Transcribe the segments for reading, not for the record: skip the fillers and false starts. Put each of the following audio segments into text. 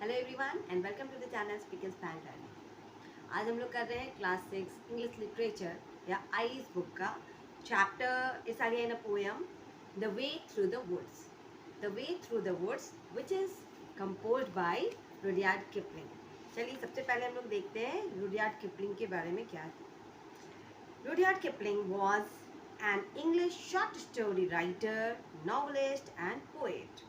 Hello everyone and welcome to the channel speak inspire learning. आज हम लोग कर रहे हैं क्लास 6 इंग्लिश लिटरेचर या आईज बुक का चैप्टर इस आगे in a poem the way through the woods. The way through the woods which is composed by Rudyard Kipling. चलिए सबसे पहले हम लोग देखते हैं रुडयार्ड किपलिंग के बारे में क्या है। Rudyard Kipling was an English short story writer, novelist and poet.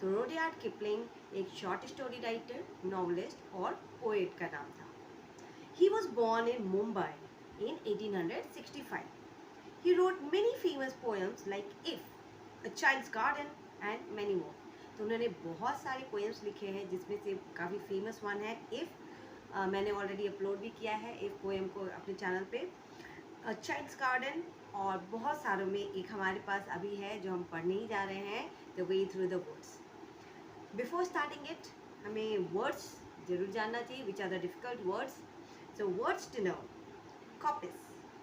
तो रुडयार्ड किपलिंग एक शॉर्ट स्टोरी राइटर, नॉवलिस्ट और पोएट का नाम था। He was born in Mumbai in 1865. He wrote many famous poems like If, A Child's Garden and many more. तो उन्होंने बहुत सारे पोएम्स लिखे हैं जिसमें से काफ़ी फेमस वन है इफ़। मैंने ऑलरेडी अपलोड भी किया है इफ़ पोएम को अपने चैनल पे। चाइल्ड्स गार्डन और बहुत सारों में एक हमारे पास अभी है जो हम पढ़ने ही जा रहे हैं, the way through the woods. Before starting it हमें वर्ड्स जरूर जानना चाहिए, which are the difficult words. So words to know, coppice.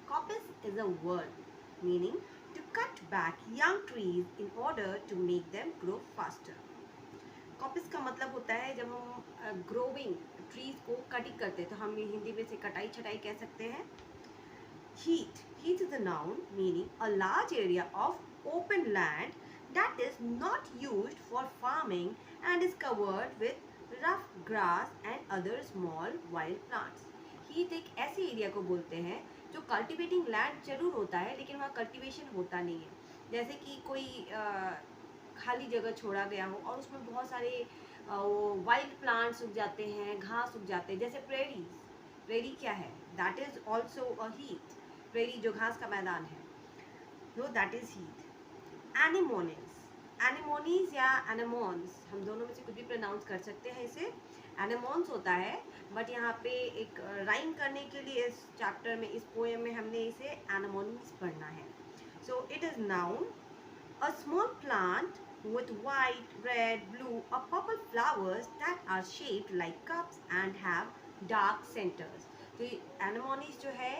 Coppice is a word meaning to cut back young trees in order to make them grow faster. Coppice का मतलब होता है जब हम ग्रोविंग ट्रीज को कटिंग करते हैं, तो हम हिंदी में से कटाई छटाई कह सकते हैं। Heath. Heath is a noun meaning a large area of open land that is not used for farming and is covered with rough grass and other small wild plants. Heath एक ऐसे एरिया को बोलते हैं जो cultivating land जरूर होता है लेकिन वहाँ कल्टिवेशन होता नहीं है। जैसे कि कोई खाली जगह छोड़ा गया हो और उसमें बहुत सारे वाइल्ड प्लांट्स उग जाते हैं, घास उग जाते हैं, जैसे प्रेरी। प्रेरी क्या है? That is also a Heath. Prairie जो घास का मैदान है, नो दैट इज हीथ। एनिमोनिस। एनिमोनीज या एनेमोन्स, हम दोनों में से कुछ भी प्रोनाउंस कर सकते हैं इसे। एनेमोन्स होता है बट यहाँ पे एक राइम करने के लिए इस चैप्टर में, इस पोएम में हमने इसे एनेमोनीज पढ़ना है। So it is noun a small plant with white, red, blue or purple flowers that are shaped like cups and have dark centers. तो एनेमोनीज जो है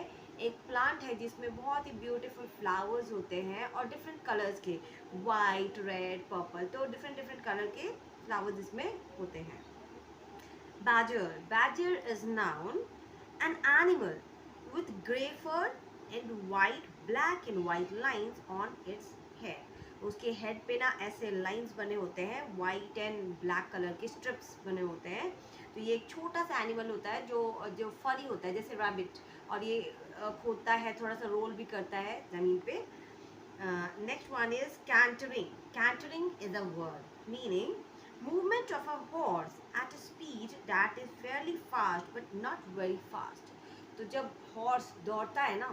एक प्लांट है जिसमें बहुत ही ब्यूटीफुल फ्लावर्स होते हैं और डिफरेंट कलर्स के, वाइट, रेड, पर्पल, तो डिफरेंट डिफरेंट कलर के फ्लावर्स इसमें होते हैं। Badger. Badger is noun, an animal with grey fur and black and white lines on its hair. उसके हेड पे ना ऐसे लाइंस बने होते हैं, वाइट एंड ब्लैक कलर के स्ट्रिप्स बने होते हैं। तो ये एक छोटा सा एनिमल होता है जो फरी होता है जैसे रैबिट, और ये खोदता है, थोड़ा सा रोल भी करता है ज़मीन पे। Next one is cantering. Cantering is a word meaning movement of a horse at a speed that is fairly fast but not very fast. तो जब हॉर्स दौड़ता है ना,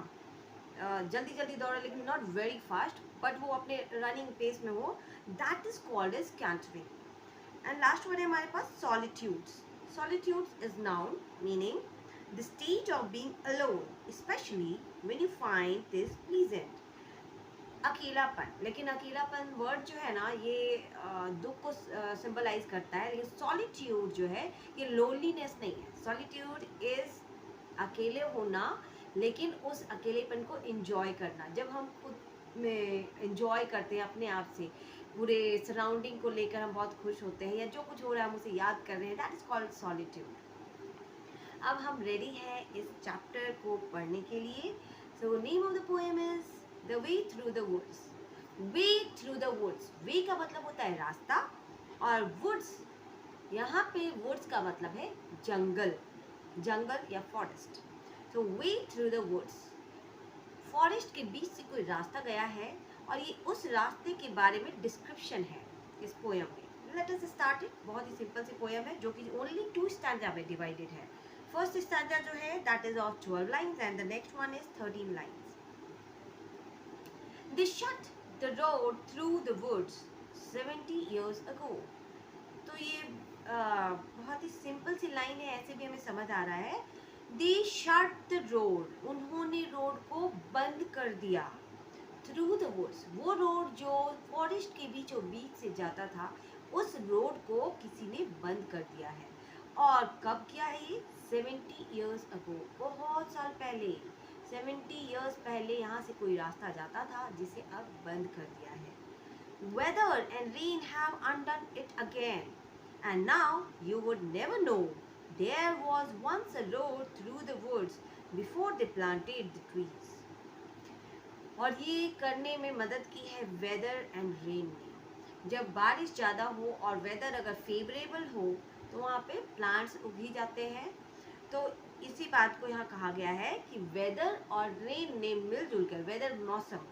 जल्दी जल्दी दौड़े लेकिन नॉट वेरी फास्ट, बट वो अपने रनिंग पेस में हो, that is called as cantering. And last word है हमारे पास solitudes. Solitudes is noun meaning the state of being alone, especially when you find this pleasant. अकेलापन, लेकिन अकेलापन वर्ड जो है ना ये दुख को सिंबलाइज करता है, लेकिन सॉलिट्यूड जो है ये लोनलीनेस नहीं है। सॉलिट्यूड इज अकेले होना लेकिन उस अकेलेपन को एंजॉय करना। जब हम खुद में एंजॉय करते हैं अपने आप से, पूरे सराउंडिंग को लेकर हम बहुत खुश होते हैं या जो कुछ हो रहा है हम उसे याद कर रहे हैं, दैट इज कॉल्ड सॉलिट्यूड। अब हम रेडी हैं इस चैप्टर को पढ़ने के लिए। So name of the poem is the way through the woods. Way through the woods, way का मतलब होता है रास्ता, और वुड्स, यहाँ पे वुड्स का मतलब है जंगल, जंगल या फॉरेस्ट। तो way through the woods, forest के बीच से कोई रास्ता गया है और ये उस रास्ते के बारे में डिस्क्रिप्शन है इस पोएम में। Let us start it. बहुत ही सिंपल सी पोएम है जो कि ओनली 2 स्टैंजा में डिवाइडेड है। फर्स्ट स्टैंजा जो है that is of 12 lines and the next one is 13 lines. They shut the road through the woods 70 years ago. तो ये बहुत ही सिंपल सी लाइन है, ऐसे भी हमें समझ आ रहा है। They shut the road, उन्होंने रोड को बंद कर दिया। Through the woods, वो रोड जो फॉरेस्ट के बीचों बीच से जाता था, उस रोड को किसी ने बंद कर दिया है। और कब किया है ये? 70 years ago, बहुत साल पहले। 70 years पहले यहाँ से कोई रास्ता जाता था जिसे अब बंद कर दिया है। Weather and rain have undone it again. And now you would never know. There was once a road through the woods before they planted the trees. और ये करने में मदद की है वेदर एंड रेन ने। जब बारिश ज़्यादा हो और वेदर अगर फेवरेबल हो तो वहाँ पे प्लांट्स उगी जाते हैं। तो इसी बात को यहाँ कहा गया है कि वेदर और रेन ने मिलजुल कर, वेदर मौसम,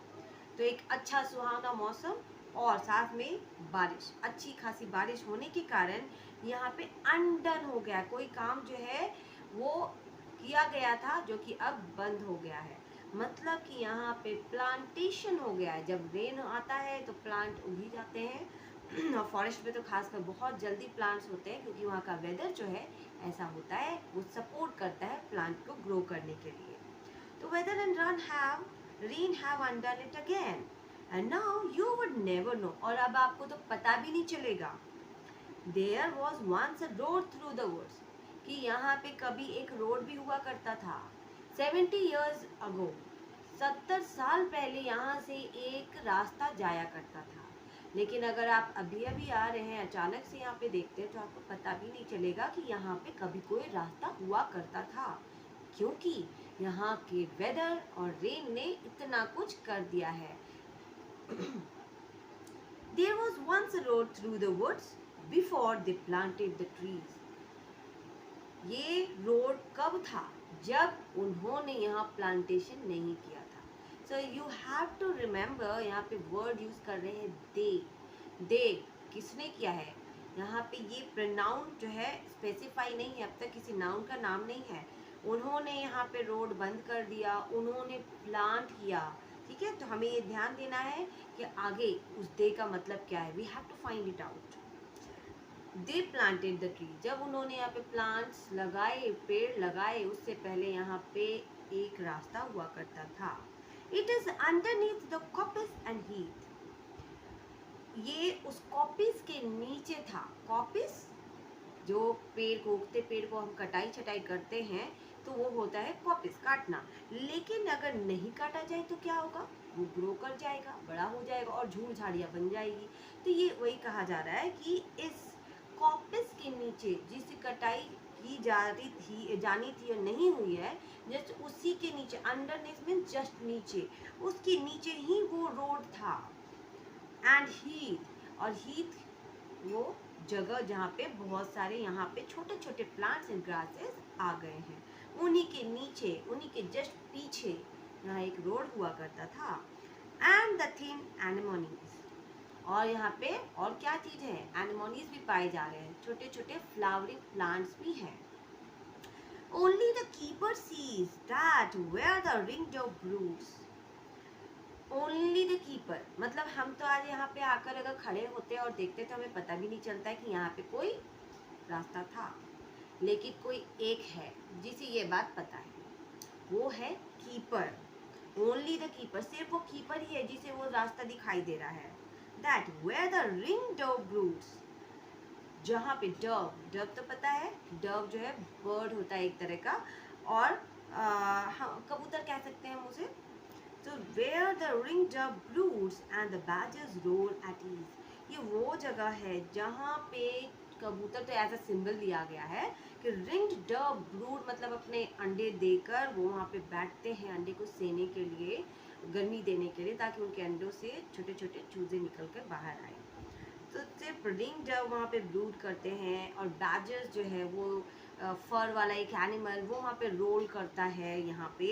तो एक अच्छा सुहावना मौसम और साथ में बारिश, अच्छी खासी बारिश होने के कारण यहाँ पे अनडन हो गया, कोई काम जो है वो किया गया था जो कि अब बंद हो गया है। मतलब कि यहाँ पे प्लांटेशन हो गया है। जब रेन आता है तो प्लांट उगी जाते हैं और फॉरेस्ट में तो खासकर बहुत जल्दी प्लांट्स होते हैं क्योंकि वहाँ का वेदर जो है ऐसा होता है, वो सपोर्ट करता है प्लांट को ग्रो करने के लिए। तो weather and rain have undone it again and now you would never know, और अब आपको तो पता भी नहीं चलेगा। There was once a road through the woods, कि यहाँ पे कभी एक रोड भी हुआ करता था। 70 years ago, 70 साल पहले यहाँ से एक रास्ता जाया करता था। लेकिन अगर आप अभी अभी आ रहे हैं, अचानक से यहाँ पे देखते हैं तो आपको पता भी नहीं चलेगा कि यहाँ पे कभी कोई रास्ता हुआ करता था, क्योंकि यहाँ के वेदर और रेन ने इतना कुछ कर दिया है। There was once a road through the woods before they planted the trees. ये रोड कब था? जब उन्होंने यहाँ प्लांटेशन नहीं किया था। So you have to remember, यहाँ पे वर्ड यूज कर रहे हैं दे किसने किया है? यहाँ पे ये प्रोनाउन जो है स्पेसिफाई नहीं है, अब तक किसी नाउन का नाम नहीं है। उन्होंने यहाँ पे रोड बंद कर दिया, उन्होंने प्लांट किया, ठीक है। तो हमें ये ध्यान देना है कि आगे उस दे का मतलब क्या है। We have to find it out. They planted the tree, जब उन्होंने यहाँ पे प्लांट्स लगाए, पेड़ लगाए, उससे पहले यहाँ पे एक रास्ता हुआ करता था। It is underneath the coppice and heath, ये उस कॉपिस के नीचे था। कॉपिस जो पेड़ को, उगते पेड़ को हम कटाई छटाई करते हैं तो वो होता है कॉपिस, काटना। लेकिन अगर नहीं काटा जाए तो क्या होगा? वो ग्रो कर जाएगा, बड़ा हो जाएगा और झूड़ झाड़ियाँ बन जाएगी। तो ये वही कहा जा रहा है कि इस कॉपिस के नीचे जिसकी कटाई की जानी थी और नहीं हुई है, जस्ट उसी के नीचे, अंडरनेथ मीन जस्ट नीचे, उसके नीचे ही वो रोड था। एंड हीथ, और हीथ वो जगह जहाँ पे बहुत सारे यहाँ पे छोटे छोटे प्लांट्स एंड ग्रासेस आ गए हैं, उन्हीं के नीचे, उन्हीं के जस्ट पीछे यहाँ एक रोड हुआ करता था। एंड द थिन एनेमोनीज, और यहाँ पे और क्या चीज है? एनेमोनीज भी पाए जा रहे हैं, छोटे छोटे फ्लावरिंग प्लांट्स भी हैं। Only the keeper sees that where the ringdove broods. Only the keeper, मतलब हम तो आज यहाँ पे आकर अगर खड़े होते और देखते तो हमें पता भी नहीं चलता है कि यहाँ पे कोई रास्ता था। लेकिन कोई एक है जिसे ये बात पता है, वो है कीपर। ओनली द कीपर, सिर्फ वो कीपर ही है जिसे वो रास्ता दिखाई दे रहा है। That where the ring dove broods, जहाँ पे डव तो पता है, डव जो है बर्ड होता है एक तरह का, और हाँ कबूतर कह सकते हैं हम उसे। तो where the ringed dove broods and the badgers roll at ease, ये वो जगह है जहाँ पे कबूतर, तो ऐसा सिंबल दिया गया है कि रिंग्ड डव ब्रूड मतलब अपने अंडे देकर वो वहाँ पे बैठते हैं अंडे को सेने के लिए, गर्मी देने के लिए, ताकि उनके अंडों से छोटे छोटे चूजे निकल कर बाहर आए। तो सिर्फ रिंग डव वहाँ पे ब्रूड करते हैं, और बैजर्स जो है वो फर वाला एक एनिमल, वो वहाँ पे रोल करता है यहाँ पे।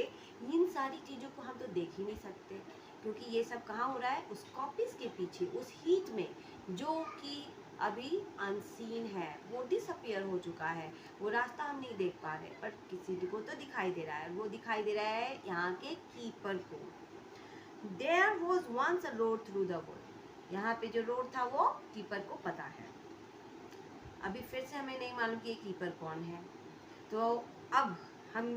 इन सारी चीज़ों को हम तो देख ही नहीं सकते क्योंकि ये सब कहाँ हो रहा है? उस कॉपिस के पीछे, उस हीट में, जो कि अभी अनसीन है, वो डिसअपियर हो चुका है, वो रास्ता हम नहीं देख पा रहे, पर किसी को तो दिखाई दे रहा है। वो दिखाई दे रहा है यहाँ के कीपर को। There was once a road through the wood, यहाँ पे जो रोड था वो कीपर को पता है। अभी फिर से हमें नहीं मालूम कि ये कीपर कौन है, तो अब हम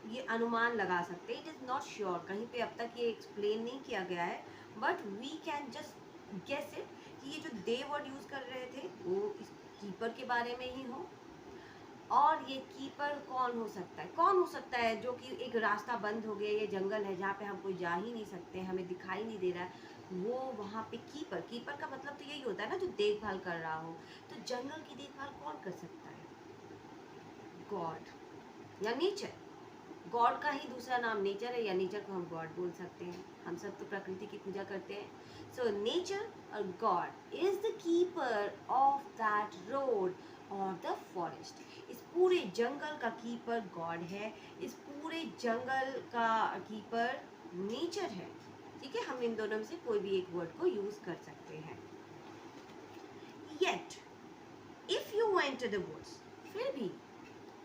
ये अनुमान लगा सकते हैं। इट इज़ नॉट श्योर, कहीं पे अब तक ये एक्सप्लेन नहीं किया गया है, but we can just guess it कि ये जो दे वर्ड यूज़ कर रहे थे वो इस कीपर के बारे में ही हो। और ये कीपर कौन हो सकता है? कौन हो सकता है जो कि एक रास्ता बंद हो गया, ये जंगल है जहाँ पे हम कोई जा ही नहीं सकते, हमें दिखाई नहीं दे रहा है, वो वहाँ पे कीपर, कीपर का मतलब तो यही होता है ना जो देखभाल कर रहा हो। तो जंगल की देखभाल कौन कर सकता है? गॉड या नेचर। गॉड का ही दूसरा नाम नेचर है, या नेचर को हम गॉड बोल सकते हैं। हम सब तो प्रकृति की पूजा करते हैं। सो नेचर और God is the keeper of that road और द फॉरेस्ट। इस पूरे जंगल का कीपर गॉड है, इस पूरे जंगल का कीपर नेचर है। ठीक है, हम इन दोनों में से कोई भी एक वर्ड को यूज कर सकते हैं। Yet if you enter the woods, फिर भी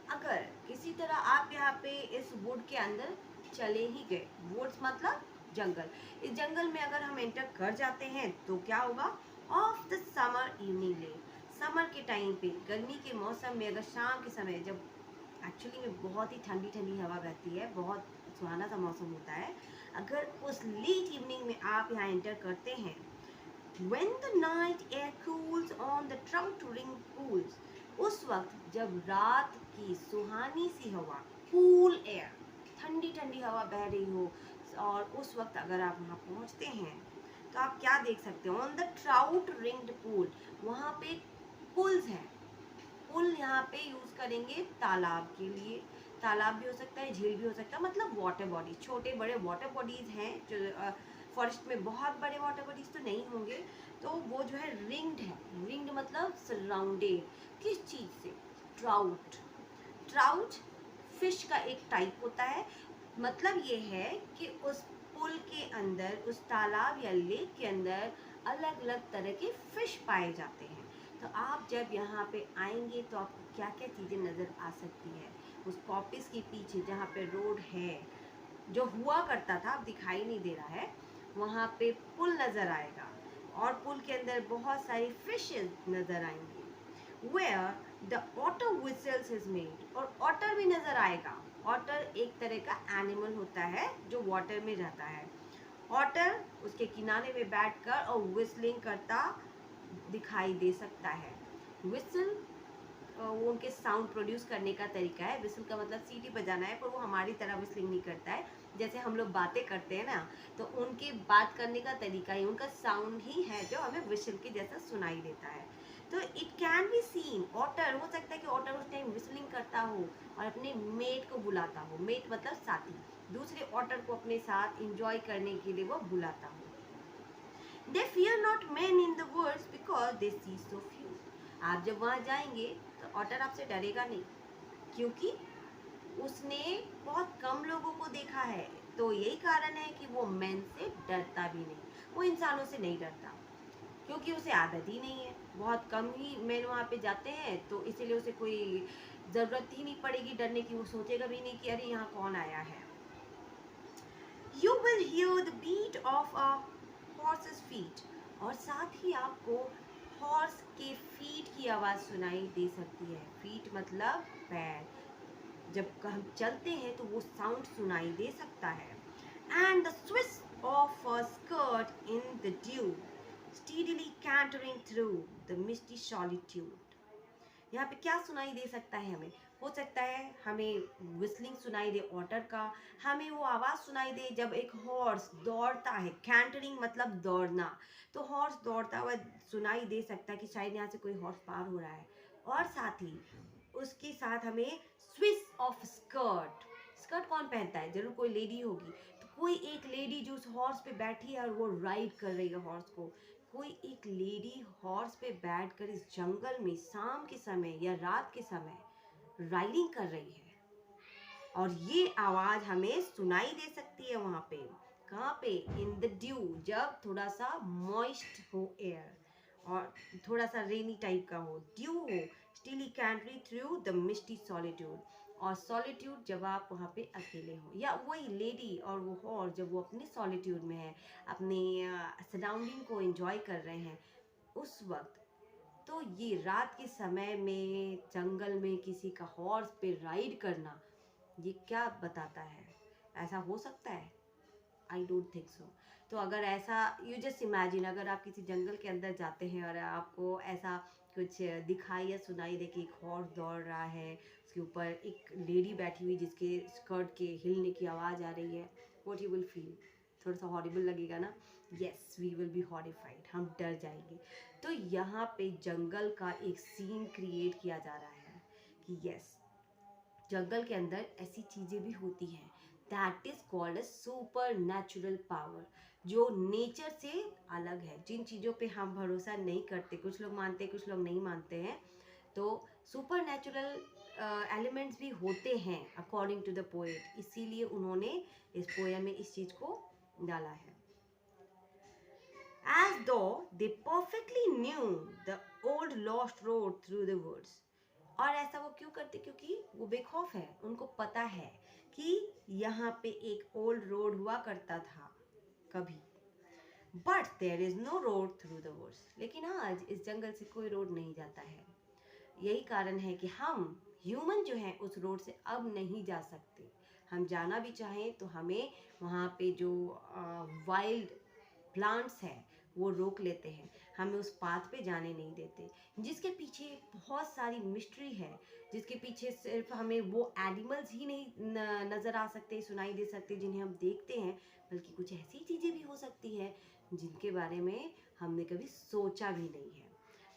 अगर किसी तरह आप यहाँ पे इस वुड के अंदर चले ही गए, वुड्स मतलब जंगल, इस जंगल में अगर हम एंटर कर जाते हैं तो क्या होगा? ऑफ द समर इवनिंग ले, समर के टाइम पे, गर्मी के मौसम में, अगर शाम के समय जब एक्चुअली में बहुत ही ठंडी ठंडी हवा बहती है, बहुत सुहाना सा मौसम होता है, अगर उस लेट इवनिंग में आप यहाँ एंटर करते हैं, when the night air cools on the trout ring pools, उस वक्त जब रात की सुहानी सी हवा, कूल एयर, ठंडी ठंडी हवा बह रही हो, और उस वक्त अगर आप वहाँ पहुँचते हैं तो आप क्या देख सकते हो? On the trout ringed pool, वहाँ पे पुल्स हैं। पुल यहाँ पे यूज करेंगे तालाब के लिए, तालाब भी हो सकता है, झील भी हो सकता है, मतलब वाटर बॉडी, छोटे बड़े वाटर बॉडीज हैं जो फॉरेस्ट में बहुत बड़े वाटर बॉडीज तो नहीं होंगे, तो वो जो है रिंग्ड है। रिंग्ड मतलब सराउंडेड, किस चीज से? ट्राउट। ट्राउट फिश का एक टाइप होता है। मतलब ये है कि उस पुल के अंदर, उस तालाब या लेक के अंदर अलग अलग तरह के फिश पाए जाते हैं। तो आप जब यहाँ पे आएंगे तो आपको क्या क्या चीज़ें नज़र आ सकती है? उस कॉपिस के पीछे जहाँ पे रोड है, जो हुआ करता था, अब दिखाई नहीं दे रहा है, वहाँ पे पुल नज़र आएगा, और पुल के अंदर बहुत सारी फिशेस नज़र आएंगी। Where the otter whistles is made, और otter भी नज़र आएगा। otter एक तरह का एनिमल होता है जो वाटर में रहता है। otter उसके किनारे में बैठकर और whistling करता दिखाई दे सकता है। whistle वो उनके साउंड प्रोड्यूस करने का तरीका है। विसल का मतलब सीटी बजाना है, पर वो हमारी तरह विस्लिंग नहीं करता है। जैसे हम लोग बातें करते हैं ना, तो उनके बात करने का तरीका ही, उनका साउंड ही है जो हमें विसल के जैसा सुनाई देता है। तो it can be seen, otter, हो सकता है कि ऑटर उस टाइम विस्लिंग करता हो और अपने मेट को बुलाता हो। मेट मतलब साथी, दूसरे ऑटर को अपने साथ इंजॉय करने के लिए वो बुलाता हो। They fear not men in the woods because they see so few. आप जब वहाँ जाएंगे तो ऑटर आपसे डरेगा नहीं, क्योंकि उसने बहुत कम लोगों को देखा है। तो यही कारण है कि वो मैन से डरता भी नहीं, वो इंसानों से नहीं डरता, क्योंकि उसे आदत ही नहीं है। बहुत कम ही मैन वहाँ पे जाते हैं, तो इसीलिए उसे कोई ज़रूरत ही नहीं पड़ेगी डरने की। वो सोचेगा भी नहीं कि अरे यहाँ कौन आया है। You will hear the beat of a horse's feet, और साथ ही आपको हॉर्स के फीट की आवाज़ सुनाई दे सकती है। फीट मतलब पैर, जब हम चलते हैं तो वो साउंड सुनाई दे सकता है। And the swish of a skirt in the dew, steadily cantering through the misty solitude. यहाँ पे क्या सुनाई दे सकता है हमें? हो सकता है हमें विस्लिंग सुनाई दे ऑटर का, हमें वो आवाज़ सुनाई दे जब एक हॉर्स दौड़ता है। कैंटरिंग मतलब दौड़ना, तो हॉर्स दौड़ता हुआ सुनाई दे सकता है कि शायद यहाँ से कोई हॉर्स पार हो रहा है। और साथ ही उसके साथ हमें स्विश ऑफ स्कर्ट, स्कर्ट कौन पहनता है? जरूर कोई लेडी होगी, तो कोई एक लेडी जो उस हॉर्स पे बैठी है और वो राइड कर रही है हॉर्स को। कोई एक लेडी हॉर्स पे बैठकर इस जंगल में शाम के समय या रात के समय राइडिंग कर रही है, और ये आवाज हमें सुनाई दे सकती है वहां पे। कहाँ पे? इन द ड्यू, जब थोड़ा सा मॉइस्ट हो एयर और थोड़ा सा रेनी टाइप का हो, ड्यू हो, steadily cantering through the misty solitude, और सॉलिट्यूड जब आप वहाँ पे अकेले हो, या वही लेडी और वो हॉर्स जब वो अपने सॉलिट्यूड में है, अपने सराउंडिंग को एंजॉय कर रहे हैं उस वक्त। तो ये रात के समय में जंगल में किसी का हॉर्स पे राइड करना, ये क्या बताता है? ऐसा हो सकता है? I don't think so. तो अगर ऐसा, यू जस्ट इमेजिन, अगर आप किसी जंगल के अंदर जाते हैं और आपको ऐसा कुछ दिखाई या सुनाई दे कि एक हॉर्स दौड़ रहा है, उसके ऊपर एक लेडी बैठी हुई जिसके स्कर्ट के हिलने की आवाज़ आ रही है, व्हाट यू विल फील? थोड़ा सा हॉरिबल लगेगा ना, yes we will be horrified, हम डर जाएंगे। तो यहाँ पे जंगल का एक सीन क्रिएट किया जा रहा है कि यस जंगल के अंदर ऐसी चीज़ें भी होती हैं, that is called a super natural power, जो नेचर से अलग है, जिन चीज़ों पे हम भरोसा नहीं करते, कुछ लोग मानते हैं कुछ लोग नहीं मानते हैं, तो सुपर नेचुरल एलिमेंट्स भी होते हैं अकॉर्डिंग टू द पोएट, इसीलिए उन्होंने इस पोएम में इस चीज़ को डाला है। As though they perfectly knew the old lost road through the woods. और ऐसा वो क्यों करते, क्योंकि वो बेखौफ है, उनको पता है कि यहाँ पे एक ओल्ड रोड हुआ करता था कभी, but there is no road through the woods, लेकिन आज इस जंगल से कोई रोड नहीं जाता है। यही कारण है कि हम ह्यूमन जो है उस रोड से अब नहीं जा सकते, हम जाना भी चाहें तो हमें वहाँ पे जो वाइल्ड प्लांट्स हैं वो रोक लेते हैं, हमें उस पाथ पे जाने नहीं देते, जिसके पीछे बहुत सारी मिस्ट्री है, जिसके पीछे सिर्फ हमें वो एनिमल्स ही नहीं नज़र आ सकते, सुनाई दे सकते जिन्हें हम देखते हैं, बल्कि कुछ ऐसी चीज़ें भी हो सकती हैं जिनके बारे में हमने कभी सोचा भी नहीं है।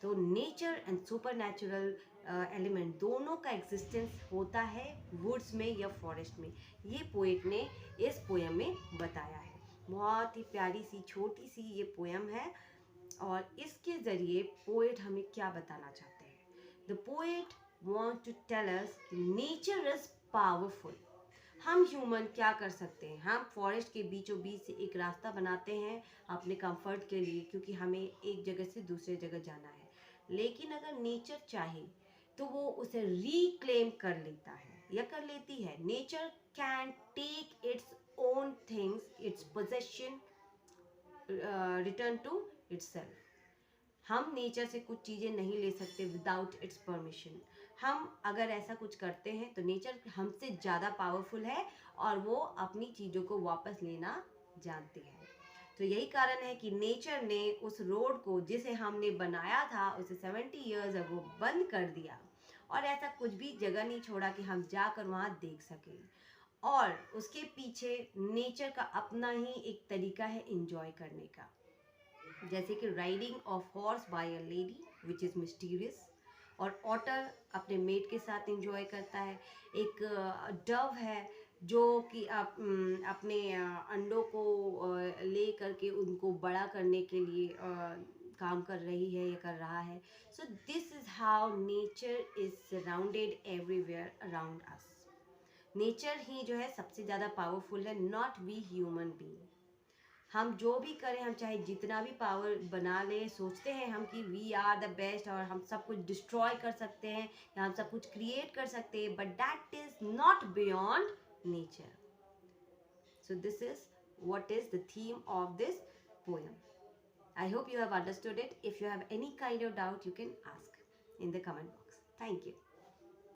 तो nature and super natural element दोनों का एग्जिस्टेंस होता है वुड्स में या फॉरेस्ट में, ये पोएट ने इस पोएम में बताया है। बहुत ही प्यारी सी छोटी सी ये पोएम है, और इसके ज़रिए पोएट हमें क्या बताना चाहते हैं, the poet want to tell us nature is powerful. हम ह्यूमन क्या कर सकते हैं, हम फॉरेस्ट के बीचों बीच से एक रास्ता बनाते हैं अपने कंफर्ट के लिए, क्योंकि हमें एक जगह से दूसरे जगह जाना है, लेकिन अगर नेचर चाहे तो वो उसे रिक्लेम कर लेता है या कर लेती है। Nature can take its own things, its possession, return to itself. हम नेचर से कुछ चीज़ें नहीं ले सकते विदाउट इट्स परमिशन। हम अगर ऐसा कुछ करते हैं तो नेचर हमसे ज़्यादा पावरफुल है और वो अपनी चीज़ों को वापस लेना जानते हैं। तो यही कारण है कि नेचर ने उस रोड को जिसे हमने बनाया था उसे 70 ईयर्स अगो बंद कर दिया, और ऐसा कुछ भी जगह नहीं छोड़ा कि हम जाकर वहाँ देख सकें। और उसके पीछे नेचर का अपना ही एक तरीका है एंजॉय करने का, जैसे कि riding of horse by a lady which is mysterious, और ऑटर अपने मेट के साथ एंजॉय करता है। एक डव है जो कि अपने अंडों को ले करके उनको बड़ा करने के लिए काम कर रही है या कर रहा है। So this is how nature is surrounded everywhere around us. Nature ही जो है सबसे ज़्यादा पावरफुल है, नॉट वी ह्यूमन बीइंग। हम जो भी करें, हम चाहे जितना भी पावर बना लें, सोचते हैं हम कि वी आर द बेस्ट और हम सब कुछ डिस्ट्रॉय कर सकते हैं या हम सब कुछ क्रिएट कर सकते हैं, but that is not beyond nature. So this is what is the theme of this poem. I hope you have understood it. If you have any kind of doubt, you can ask in the comment box. Thank you.